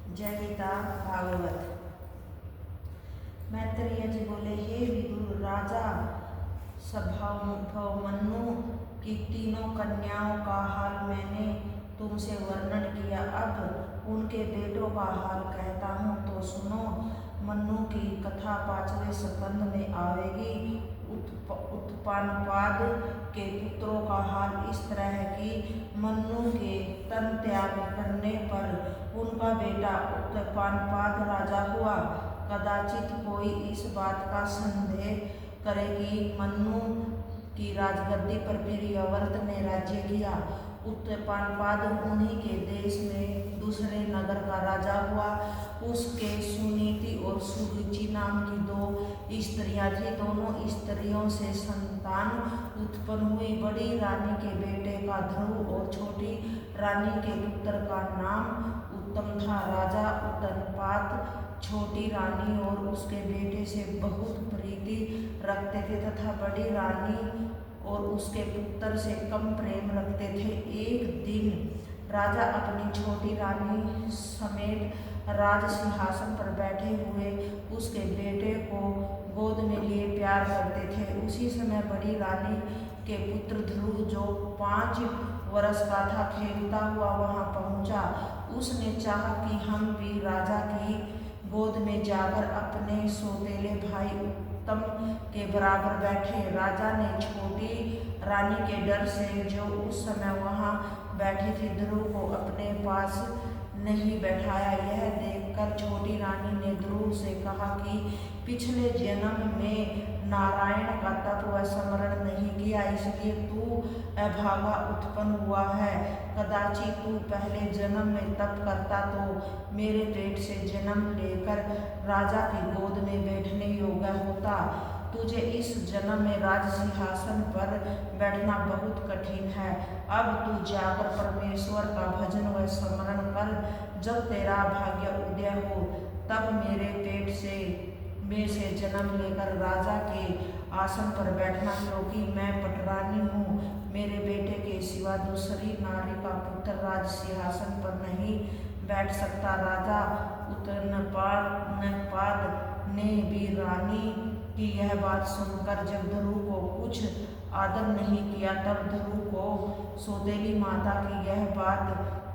जय गीता भागवत। मैत्रेय जी बोले, हे विदुर राजा सभवमनु की तीनों कन्याओं का हाल मैंने तुमसे वर्णन किया। अब उनके बेटों का हाल कहता हूँ तो सुनो। मनु की कथा 5वें स्कंद में आवेगी। उत्पानपाद के पुत्रों का हाल इस तरह है कि मनु के तन त्याग करने पर उनका बेटा उत्पानपाद राजा हुआ। कदाचित कोई इस बात का संदेह करे कि मनु की राजगद्दी पर वीर्यवर्त ने राज्य किया। उत्पानपाद उन्हीं के देश में दूसरे नगर का राजा हुआ। उसके सुनीति और सुरुचि नाम की 2 स्त्रियां थी। दोनों स्त्रियों से संतान उत्पन्न हुई। बड़ी रानी के बेटे का ध्रुव और छोटी रानी के पुत्र का नाम उत्तम था। राजा उत्पात छोटी रानी और उसके बेटे से बहुत प्रीति रखते थे तथा बड़ी रानी और उसके पुत्र से कम प्रेम रखते थे। एक दिन राजा अपनी छोटी रानी समेत राज सिंहासन पर बैठे हुए उसके बेटे को गोद में लिए प्यार करते थे। उसी समय बड़ी रानी के पुत्र ध्रुव, जो 5 वर्ष का था, खेलता हुआ वहां पहुंचा। उसने चाहा कि हम भी राजा की गोद में जाकर अपने सौतेले भाई उत्तम के बराबर बैठे। राजा ने छोटी रानी के डर से, जो उस समय वहां बैठी थी, ध्रुव को अपने पास नहीं बैठाया। यह देखकर छोटी रानी ने ध्रुव से कहा कि पिछले जन्म में नारायण का तप व स्मरण नहीं किया, इसलिए तू अभागा उत्पन्न हुआ है। कदाचित तू पहले जन्म में तप करता तो मेरे पेट से जन्म लेकर राजा की गोद में बैठने योग्य होता। तुझे इस जन्म में राज सिंहासन पर बैठना बहुत कठिन है। अब तू जाकर परमेश्वर का भजन व स्मरण कर। जब तेरा भाग्य उदय हो तब मेरे पेट में से जन्म लेकर राजा के आसन पर बैठना, क्योंकि मैं पटरानी हूँ। मेरे बेटे के सिवा दूसरी नारी का पुत्र राज सिंहासन पर नहीं बैठ सकता। राजा उत्पानपाद ने भी रानी की यह बात सुनकर जब ध्रुव को कुछ आदर नहीं किया, तब ध्रुव को सौतेली माता की यह बात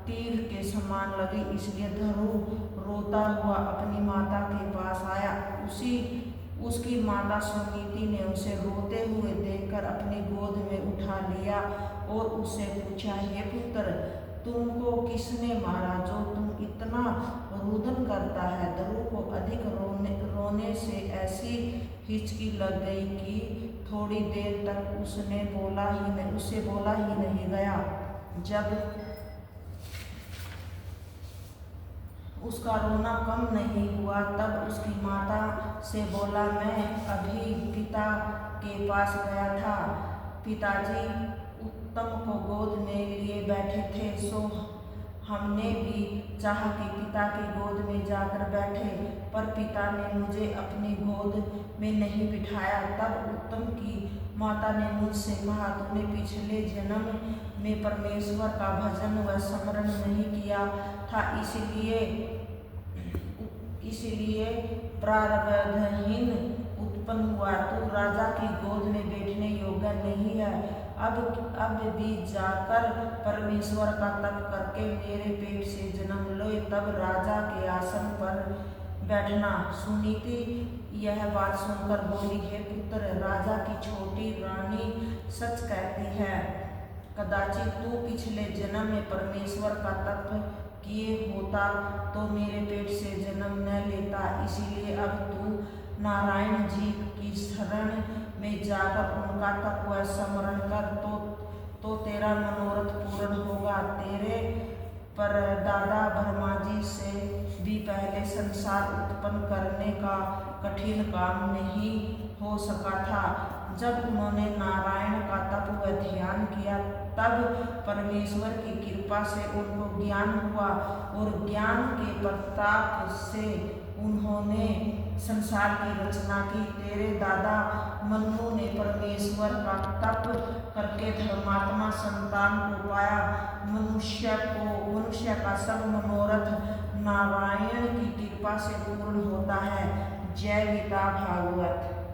तीर के समान लगी। इसलिए ध्रुव रोता हुआ अपनी माता के पास आया। उसकी माता सुनीति ने उसे रोते हुए देखकर अपनी गोद में उठा लिया और उससे पूछा, हे पुत्र, तुमको किसने मारा जो तुम इतना रुदन करता है? ध्रुव को अधिक रोने से ऐसी हिचकी लग गई कि थोड़ी देर तक उससे बोला ही नहीं गया। जब उसका रोना कम नहीं हुआ तब उसकी माता से बोला, मैं अभी पिता के पास गया था। पिताजी उत्तम को गोद में लिए बैठे थे, सो हमने भी चाहा कि पिता की गोद में जाकर बैठे, पर पिता ने मुझे अपनी गोद में नहीं बिठाया। तब उत्तम की माता ने मुझसे कहा, तूने पिछले जन्म में परमेश्वर का भजन व स्मरण नहीं किया था, इसलिए प्रारब्धहीन उत्पन्न हुआ। तू राजा की गोद में बैठने योग्य नहीं है। अब भी जाकर परमेश्वर का तप करके मेरे पेट से जन्म लो, तब राजा के आसन पर बैठना। सुनीति यह बात सुनकर बोली, हे पुत्र, राजा की छोटी रानी सच कहती है। कदाचित तू पिछले जन्म में परमेश्वर का तप किए होता तो मेरे पेट से जन्म न लेता। इसीलिए अब तू नारायण जी की शरण में जाकर उनका तप व स्मरण कर, तो तेरा मनोरथ पूर्ण होगा। तेरे परदादा ब्रह्मा जी से भी पहले संसार उत्पन्न करने का कठिन काम नहीं हो सका था। जब उन्होंने नारायण का तप व ध्यान किया, तब परमेश्वर की कृपा से उनको ज्ञान हुआ और ज्ञान के प्रताप से उन्होंने संसार की रचना की। तेरे दादा मनु ने परमेश्वर का तप करके धर्मात्मा संतान को पाया। मनुष्य का सब मनोरथ नारायण की कृपा से पूर्ण होता है। जय गीता भागवत।